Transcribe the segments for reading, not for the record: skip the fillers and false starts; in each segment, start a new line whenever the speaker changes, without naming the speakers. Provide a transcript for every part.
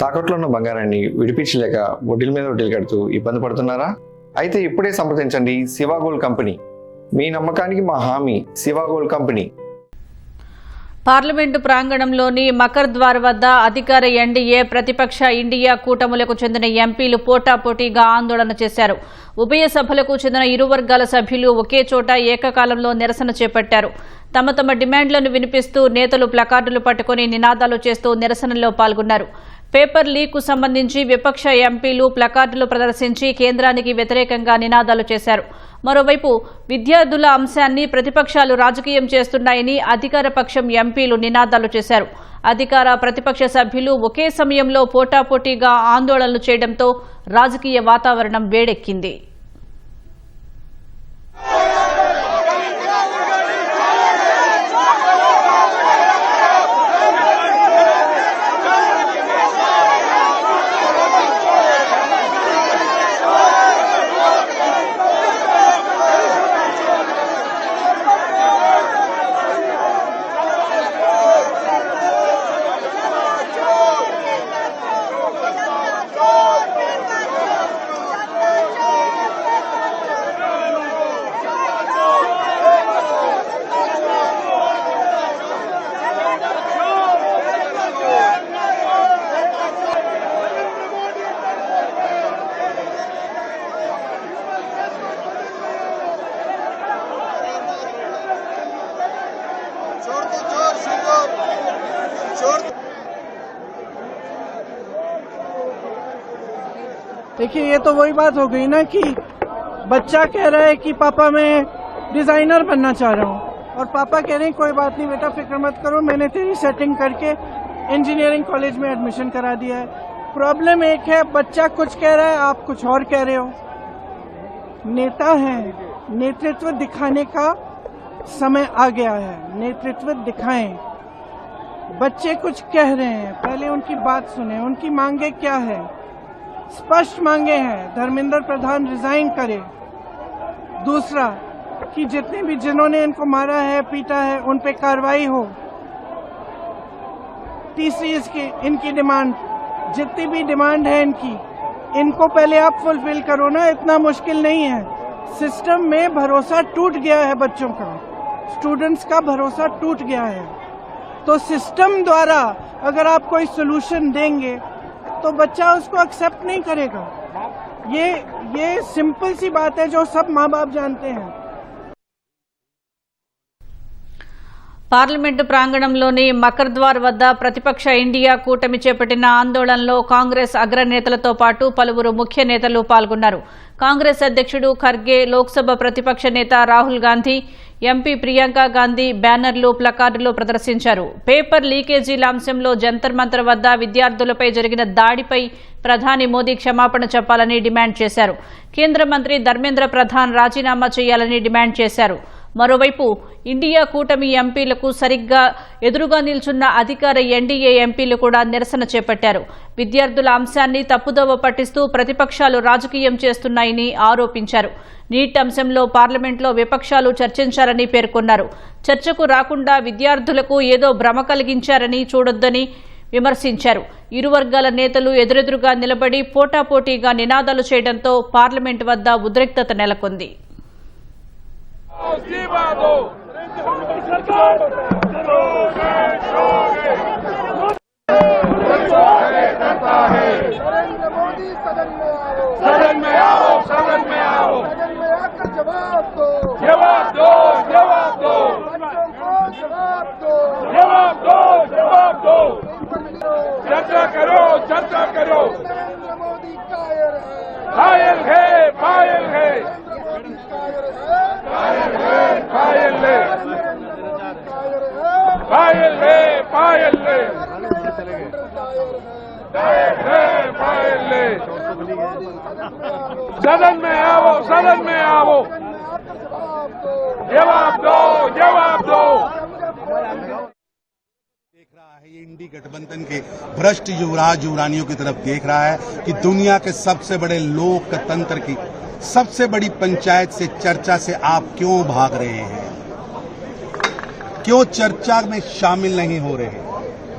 తాకట్లో ఉన్న బంగారాన్ని విడిపించలేక వడ్డీల మీద వడ్డీలు కడుతూ ఇబ్బంది పడుతున్నారా? అయితే ఇప్పుడే సంప్రదించండి శివ గోల్డ్ కంపెనీ. మీ నమ్మకానికి మా హామీ శివ గోల్డ్ కంపెనీ.
పార్లమెంటు ప్రాంగణంలోని మకర్ ద్వార్ వద్ద అధికార ఎన్డీఏ ప్రతిపక్ష ఇండియా కూటములకు చెందిన ఎంపీలు పోటాపోటీగా ఆందోళన చేశారు. ఉభయ సభలకు చెందిన ఇరు వర్గాల సభ్యులు ఒకే చోట ఏకకాలంలో నిరసన చేపట్టారు. తమ తమ డిమాండ్లను వినిపిస్తూ నేతలు ప్లకార్డులు పట్టుకుని నినాదాలు చేస్తూ నిరసనలో పాల్గొన్నారు. పేపర్ లీక్కు సంబంధించి విపక్ష ఎంపీలు ప్లకార్డులు ప్రదర్శించి కేంద్రానికి వ్యతిరేకంగా నినాదాలు చేశారు. మరోవైపు విద్యార్థుల అంశాన్ని ప్రతిపక్షాలు రాజకీయం చేస్తున్నాయని అధికార పక్షం ఎంపీలు నినాదాలు చేశారు. అధికార ప్రతిపక్ష సభ్యులు ఒకే సమయంలో పోటాపోటీగా ఆందోళనలు చేయడంతో రాజకీయ వాతావరణం వేడెక్కింది.
देखिए, ये तो वही बात हो गई ना कि बच्चा कह रहा है कि पापा मैं डिजाइनर बनना चाह रहा हूँ और पापा कह रहे हैं कोई बात नहीं बेटा, फिक्र मत करो, मैंने तेरी सेटिंग करके इंजीनियरिंग कॉलेज में एडमिशन करा दिया है। प्रॉब्लम एक है, बच्चा कुछ कह रहा है, आप कुछ और कह रहे हो। नेता हैं, नेतृत्व दिखाने का समय आ गया है, नेतृत्व दिखाएं। बच्चे कुछ कह रहे हैं, पहले उनकी बात सुने, उनकी मांगे क्या है। स्पष्ट मांगे हैं, धर्मेंद्र प्रधान रिजाइन करे। दूसरा कि जितने भी जिन्होंने इनको मारा है, पीटा है, उन पे कार्रवाई हो। तीसरी इनकी डिमांड, जितनी भी डिमांड है इनको पहले आप फुलफिल करो ना, इतना मुश्किल नहीं है। सिस्टम में भरोसा टूट गया है, बच्चों का, स्टूडेंट्स का भरोसा टूट गया है। तो सिस्टम द्वारा अगर आप कोई सोल्यूशन देंगे तो बच्चा उसको एक्सेप्ट नहीं करेगा। ये सिंपल सी बात है जो सब माँ बाप जानते हैं।
పార్లమెంటు ప్రాంగణంలోని మకర్ ద్వార్ వద్ద ప్రతిపక్ష ఇండియా కూటమి చేపట్టిన ఆందోళనలో కాంగ్రెస్ అగ్రనేతలతో పాటు పలువురు ముఖ్య నేతలు పాల్గొన్నారు. కాంగ్రెస్ అధ్యక్షుడు ఖర్గే, లోక్సభ ప్రతిపక్ష నేత రాహుల్ గాంధీ, ఎంపీ ప్రియాంక గాంధీ బ్యానర్లు, ప్లకార్డులు ప్రదర్శించారు. పేపర్ లీకేజీల అంశంలో జంతర్ మంతర్ వద్ద విద్యార్థులపై జరిగిన దాడిపై ప్రధాని మోదీ క్షమాపణ చెప్పాలని డిమాండ్ చేశారు. కేంద్ర మంత్రి ధర్మేంద్ర ప్రధాన్ రాజీనామా చేయాలని డిమాండ్ చేశారు. మరోవైపు ఇండియా కూటమి ఎంపీలకు సరిగ్గా ఎదురుగా నిల్చున్న అధికార ఎన్డీఏ ఎంపీలు కూడా నిరసన చేపట్టారు. విద్యార్థుల అంశాన్ని తప్పుదోవ పట్టిస్తూ ప్రతిపక్షాలు రాజకీయం చేస్తున్నాయని ఆరోపించారు. నీట్ అంశంలో పార్లమెంట్లో విపక్షాలు చర్చించాలని పేర్కొన్నారు. చర్చకు రాకుండా విద్యార్థులకు ఏదో భ్రమ కలిగించారని చూడొద్దని విమర్శించారు. ఇరు వర్గాల నేతలు ఎదురెదురుగా నిలబడి పోటాపోటీగా నినాదాలు చేయడంతో పార్లమెంట్ వద్ద ఉద్రిక్తత నెలకొంది.
चर्चा करो, चर्चा करो। नरेंद्र मोदी कायल है, कायल है, कायल है, कायल है, कायल है, कायल है, कायल है, कायल है। सदन में आओ, सदन में आओ, जवाब दो, जवाब दो।
ये इंडी गठबंधन के भ्रष्ट युवराज युवरानियों की तरफ देख रहा है कि दुनिया के सबसे बड़े लोकतंत्र की सबसे बड़ी पंचायत से, चर्चा से आप क्यों भाग रहे हैं, क्यों चर्चा में शामिल नहीं हो रहे।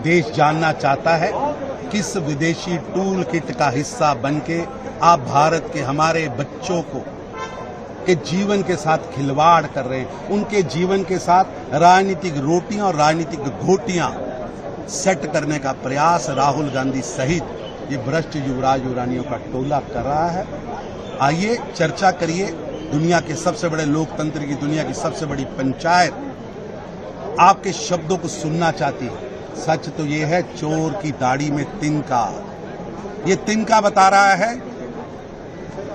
देश जानना चाहता है किस विदेशी टूल किट का हिस्सा बनके आप भारत के हमारे बच्चों को के जीवन के साथ खिलवाड़ कर रहे हैं। उनके जीवन के साथ राजनीतिक रोटियां और राजनीतिक घोटियां सेट करने का प्रयास राहुल गांधी सहित ये भ्रष्ट युवराज युवरानियों का टोला कर रहा है। आइए चर्चा करिए। दुनिया के सबसे बड़े लोकतंत्र की, दुनिया की सबसे बड़ी पंचायत आपके शब्दों को सुनना चाहती है। सच तो ये है, चोर की दाढ़ी में तिनका। ये तिनका बता रहा है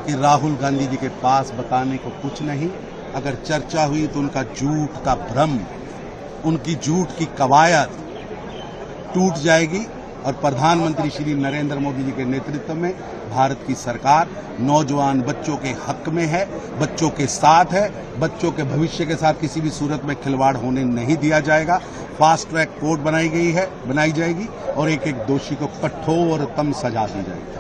कि राहुल गांधी जी के पास बताने को कुछ नहीं। अगर चर्चा हुई तो उनका झूठ का भ्रम, उनकी झूठ की कवायद टूट जाएगी और प्रधानमंत्री श्री नरेंद्र मोदी जी के नेतृत्व में भारत की सरकार नौजवान बच्चों के हक में है, बच्चों के साथ है। बच्चों के भविष्य के साथ किसी भी सूरत में खिलवाड़ होने नहीं दिया जाएगा। फास्ट ट्रैक कोर्ट बनाई जाएगी और एक एक दोषी को कठोरतम सजा दी जाएगी।